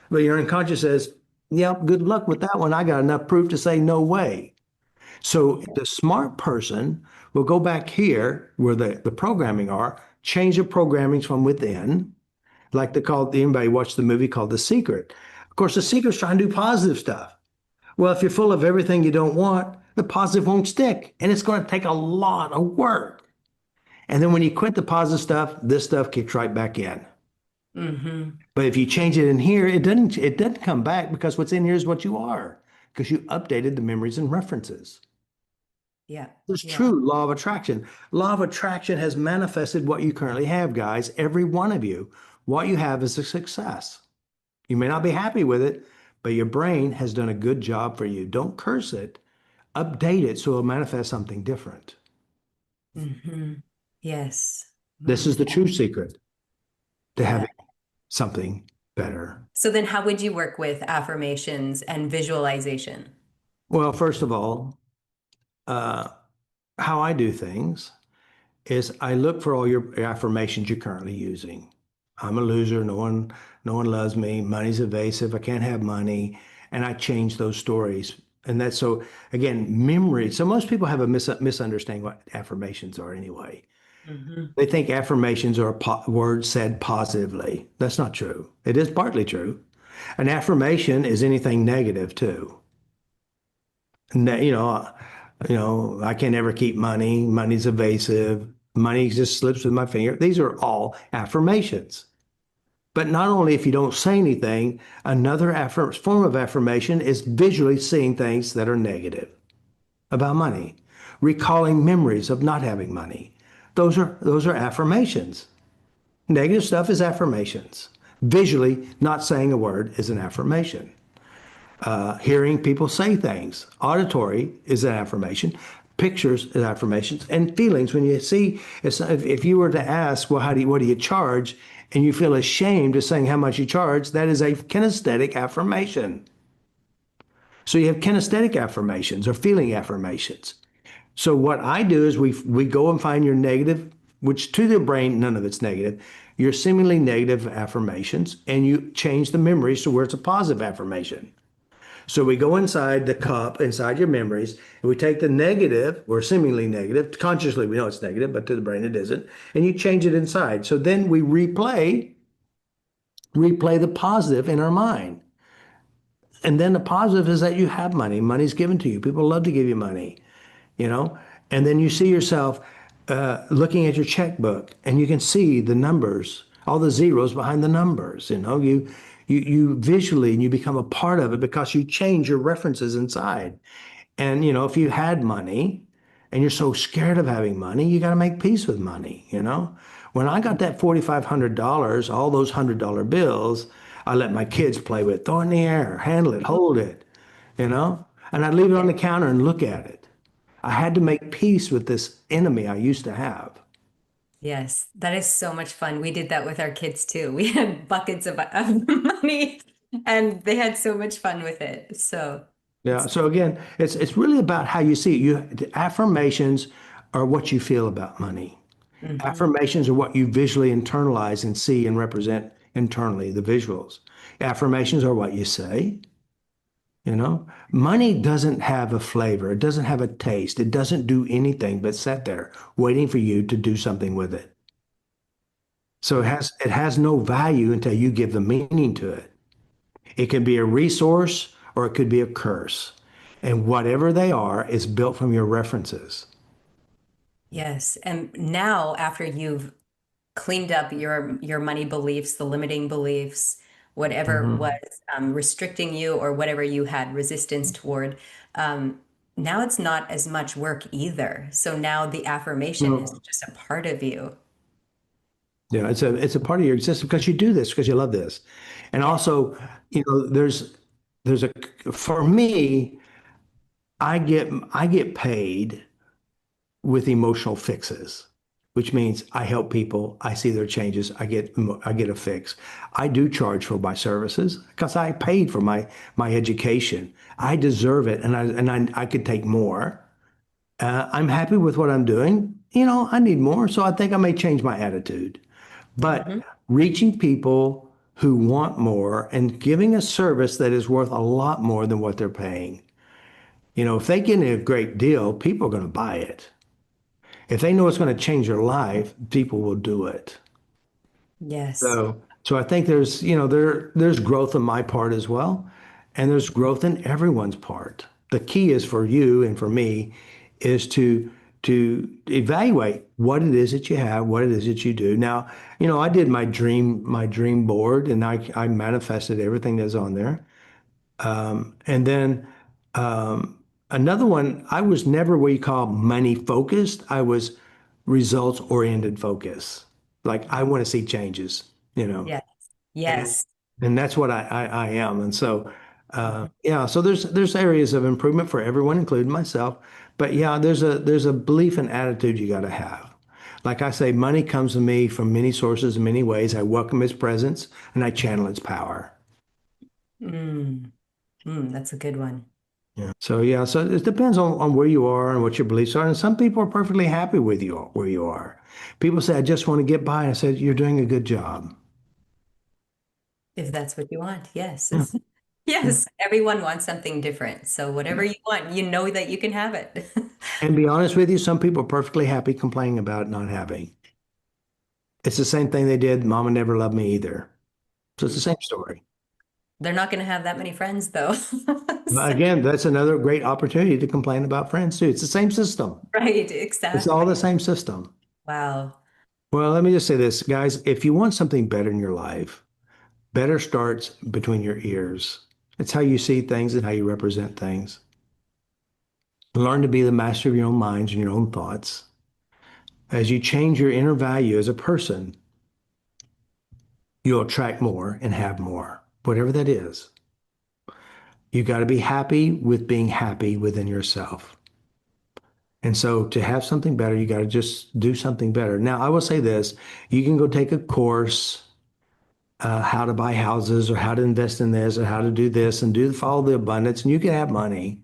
but your unconscious says, "Yep, good luck with that one. I got enough proof to say no way." So the smart person will go back here where the programming are, change the programmings from within, like anybody watched the movie called The Secret. Of course, The Secret's trying to do positive stuff. Well, if you're full of everything you don't want, the positive won't stick, and it's going to take a lot of work. And then when you quit the positive stuff, this stuff kicks right back in. Mhm. But if you change it in here, it doesn't come back because what's in here is what you are, because you updated the memories and references. Yeah. There's Yeah. true law of attraction. Law of attraction has manifested what you currently have, guys. Every one of you. What you have is a success. You may not be happy with it, but your brain has done a good job for you. Don't curse it. Update it so it'll manifest something different. Mhm. Yes. This is Mm. the true secret to Yeah. having something better. So then how would you work with affirmations and visualization? Well, first of all, uh, how I do things is I look for all your affirmations you're currently using. I'm a loser. No one loves me. Money's evasive. I can't have money. And I change those stories. And that's so, again, memory. So most people have a misunderstanding what affirmations are anyway. Mhm. They think affirmations are words said positively. That's not true. It is partly true. An affirmation is anything negative too. I can never keep money. Money's evasive. Money just slips through my finger. These are all affirmations. But not only if you don't say anything, another form of affirmation is visually seeing things that are negative about money, recalling memories of not having money. Those are affirmations. Negative stuff is affirmations. Visually, not saying a word is an affirmation. Hearing people say things. Auditory is an affirmation. Pictures is affirmations. And feelings, when you see, if you were to ask, well, what do you charge? And you feel ashamed of saying how much you charge, that is a kinesthetic affirmation. So you have kinesthetic affirmations or feeling affirmations. So what I do is we go and find your negative, which to the brain, none of it's negative, your seemingly negative affirmations, and you change the memories to where it's a positive affirmation. So we go inside the cup, inside your memories, and we take the negative or seemingly negative, consciously we know it's negative, but to the brain it isn't, and you change it inside. So then we replay the positive in our mind. And then the positive is that you have money. Money's given to you. People love to give you money, you know? And then you see yourself looking at your checkbook and you can see the numbers, all the zeros behind the numbers, you know? You visually, and you become a part of it because you change your references inside. And, you know, if you had money and you're so scared of having money, you got to make peace with money, you know? When I got that $4,500, all those $100 bills, I let my kids play with, throw it in the air, handle it, hold it, you know? And I'd leave it on the counter and look at it. I had to make peace with this enemy I used to have. Yes, that is so much fun. We did that with our kids too. We had buckets of money and they had so much fun with it. So Yeah. it's, So again, it's really about how you see it. The affirmations are what you feel about money. mhm. Affirmations are what you visually internalize and see and represent internally, the visuals. Affirmations are what you say, you know. Money doesn't have a flavor, it doesn't have a taste, it doesn't do anything but sit there waiting for you to do something with it. So it has no value until you give the meaning to it. It can be a resource or it could be a curse. And whatever they are is built from your references. Yes. And now after you've cleaned up your money beliefs, the limiting beliefs, whatever was Mhm. restricting you or whatever you had resistance toward, now it's not as much work either. So now the affirmation is No. just a part of you. Yeah, it's a part of your existence because you do this because you love this. And Yeah. also, you know, there's a for me, I get paid with emotional fixes, which means I help people, I see their changes, I get a fix. I do charge for my services because I paid for my education. I deserve it and I could take more. I'm happy with what I'm doing. You know, I need more, so I think I may change my attitude. But Hmm. reaching people who want more and giving a service that is worth a lot more than what they're paying. You know, if they get a great deal, people are going to buy it. If they know it's going to change their life, people will do it. Yes. So I think there's growth on my part as well, and there's growth in everyone's part. The key is for you and for me is to evaluate what it is that you have, what it is that you do. Now, you know, I did my dream board and I manifested everything that's on there. And then another one, I was never what you call money focused. I was results oriented focus. Like I want to see changes, you know, Yes. and Yes. and that's what I am. And so yeah, so there's areas of improvement for everyone, including myself. But yeah, there's a belief and attitude you got to have. Like I say, money comes to me from many sources in many ways. I welcome its presence and I channel its power. Mm. Mm, that's a good one. Yeah. So yeah, so it depends on where you are and what your beliefs are. And some people are perfectly happy with you where you are. People say, I just want to get by. I said, you're doing a good job. If that's what you want. Yes. Yeah. Yeah. Yes. Everyone wants something different. So whatever you want, you know that you can have it. And be honest with you, some people are perfectly happy complaining about not having. It's the same thing they did. Mama never loved me either. So it's the same story. They're not going to have that many friends though. But So- again, that's another great opportunity to complain about friends too. It's the same system. right, It's all exactly. the same system. Wow. Well, let me just say this, guys. If you want something better in your life, Better starts between your ears. It's how you see things and how you represent things. Learn to be the master of your own minds and your own thoughts. As you change your inner value as a person, you'll attract more and have more, whatever that is. You got to be happy with being happy within yourself. And so to have something better, you got to just do something better. Now, I will say this, you can go take a course, how to buy houses or how to invest in this or how to do this and do follow the abundance, and you can have money.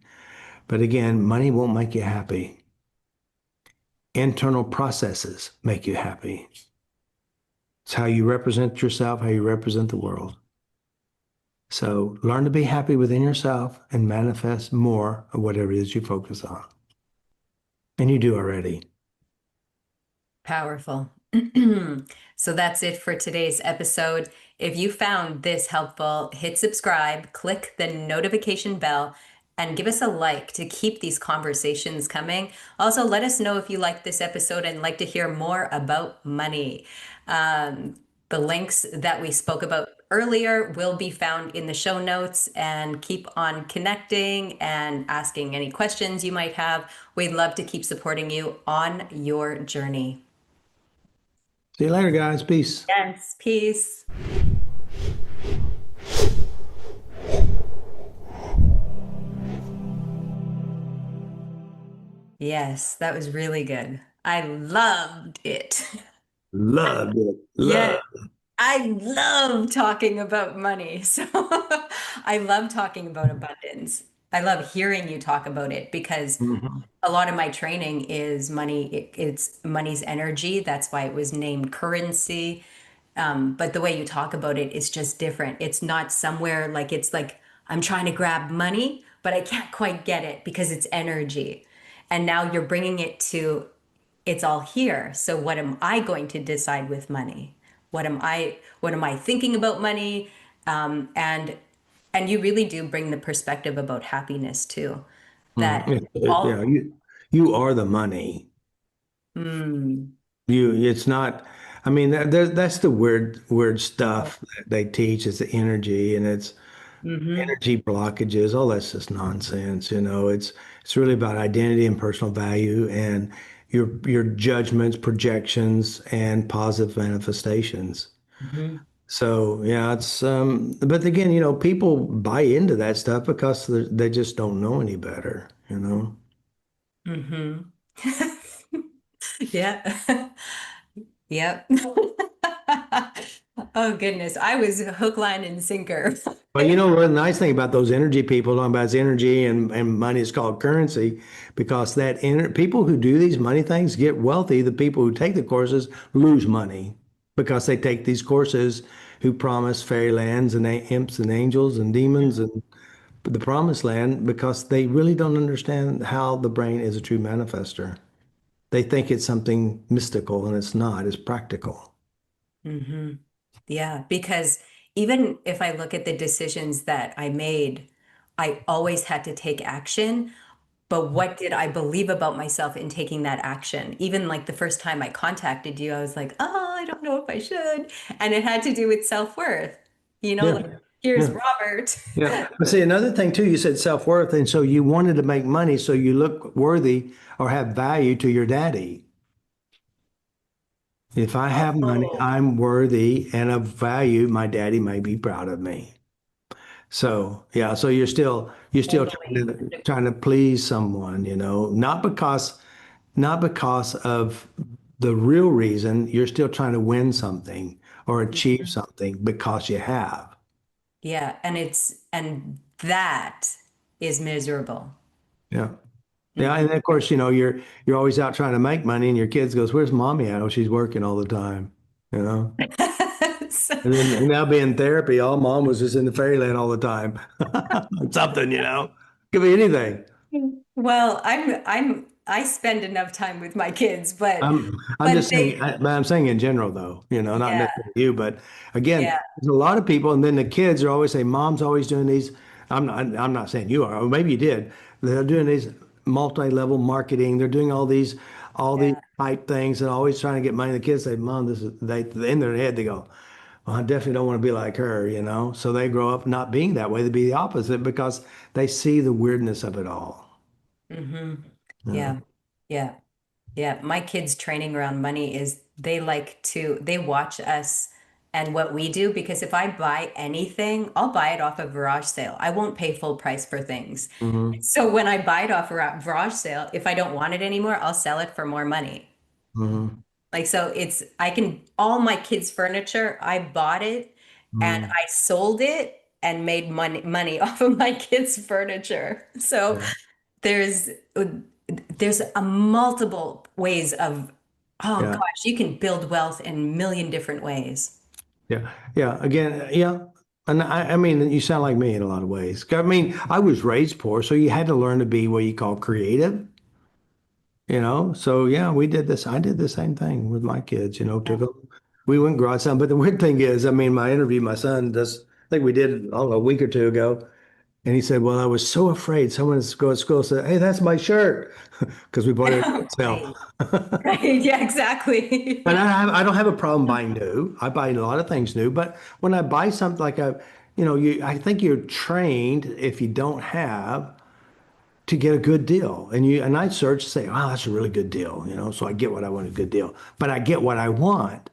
But again, money won't make you happy. Internal processes make you happy. It's how you represent yourself, how you represent the world. So learn to be happy within yourself and manifest more of whatever it is you focus on. And you do already. Powerful. So that's it for today's episode. If you found this helpful, hit subscribe, click the notification bell, and give us a like to keep these conversations coming. Also, let us know if you like this episode and like to hear more about money. The links that we spoke about earlier will be found in the show notes, and keep on connecting and asking any questions you might have. We'd love to keep supporting you on your journey. See you later, guys. Peace. Yes, peace. Yes, that was really good. I loved it. Loved it. Yes. Love. I love talking about money. So I love talking about abundance. I love hearing you talk about it because Mhm. a lot of my training is money. It's money's energy. That's why it was named currency. But the way you talk about it is just different. It's not somewhere like it's like I'm trying to grab money, but I can't quite get it because it's energy. And now you're bringing it to it's all here. So what am I going to decide with money? What am I thinking about money? And you really do bring the perspective about happiness too. That Yeah, all you are the money. mm, It's not, I mean, that's the weird stuff that they teach. It's the energy and it's hmm energy blockages. All that's just nonsense. It's really about identity and personal value and your judgments, projections, and positive manifestations. hmm So yeah, but again, people buy into that stuff because they just don't know any better. hmm Yeah. Yep. Oh goodness. I was hook, line, and sinker. But you know what the nice thing about those energy people talking about is energy and money is called currency because people who do these money things get wealthy. The people who take the courses lose money because they take these courses who promise fairylands and imps and angels and demons and the promised land because they really don't understand how the brain is a true manifester. They think it's something mystical and it's not, it's practical. hmm Yeah, because even if I look at the decisions that I made, I always had to take action. But what did I believe about myself in taking that action? Even like the first time I contacted you, I was like, oh, I don't know if I should. And it had to do with self-worth. Yeah. Like, here's Yeah. Robert. Yeah. But see, another thing too, you said self-worth, and so you wanted to make money so you look worthy or have value to your daddy. If I have money, Oh, I'm worthy and of value. My daddy may be proud of me. So yeah, so you're still totally. trying to please someone, not because of the real reason. You're still trying to win something or achieve Mhm. something because you have. Yeah, and that is miserable. Yeah. Yeah, Mhm. and of course, you're always out trying to make money, and your kids goes, "Where's mommy at?" Oh, she's working all the time, you know. So- And now being in therapy, all mom was just in the fairyland all the time. Something. Could be anything. well, I spend enough time with my kids, but I'm but just saying, they but I'm saying in general, though, not yeah, necessarily you, but again, yeah, there's a lot of people, and then the kids are always saying, "Mom's always doing these." I'm not saying you are, or maybe you did. They're doing these multi-level marketing. They're doing all these yeah. type things, and always trying to get money. The kids say, "Mom, this is," they in their head they go, well, I definitely don't want to be like her, you know? So they grow up not being that way. They be the opposite because they see the weirdness of it all. Hmm. Yeah. Yeah. Yeah. Yeah. My kids' training around money is they like to, they watch us and what we do because if I buy anything, I'll buy it off a garage sale. I won't pay full price for things. Hmm. So when I buy it off a garage sale, if I don't want it anymore, I'll sell it for more money. Hmm. Like, so it's, I can, all my kids' furniture, I bought it and Hmm. I sold it and made money off of my kids' furniture. So Yeah. there's, there's a multiple ways of, oh Yeah. gosh, you can build wealth in a million different ways. Yeah. Yeah. Again, yeah. And I mean, you sound like me in a lot of ways. I mean, I was raised poor, so you had to learn to be what you call creative, you know? So yeah, we did this. I did the same thing with my kids, you know, took Yeah. them, we went garage some. But the weird thing is, I mean, my interview, my son does, I think we did, I don't know, a week or two ago. And he said, well, I was so afraid someone would go to school and say, hey, that's my shirt. Because we bought it at sale. Right. Right. Yeah, And exactly. I don't have a problem buying new. I buy a lot of things new, but when I buy something like a, you know, I think you're trained if you don't have to get a good deal. And I search and say, wow, that's a really good deal, you know, so I get what I want, a good deal. But I get what I want,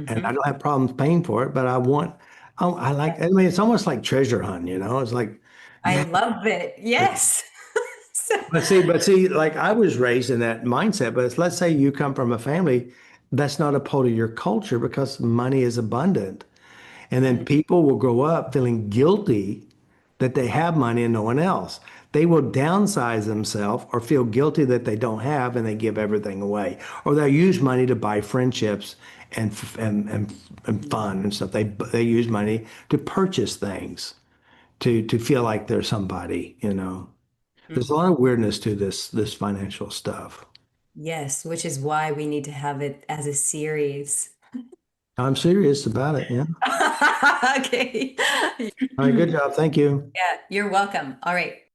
and I Hmm. don't have problems paying for it, but I want, I like, I mean, it's almost like treasure hunting, you know, it's like, I yeah. love it. Yes. So, But see, like I was raised in that mindset. But let's say you come from a family that's not a part of your culture because money is abundant. And then people will grow up feeling guilty that they have money and no one else. They will downsize themselves or feel guilty that they don't have and they give everything away. Or they'll use money to buy friendships and and fun and stuff. They use money to purchase things to feel like they're somebody, you know. There's a lot Mhm. of weirdness to this financial stuff. Yes, which is why we need to have it as a series. I'm serious about it. Yeah. Okay. All right. Good job. Thank you. Yeah, you're welcome. All right.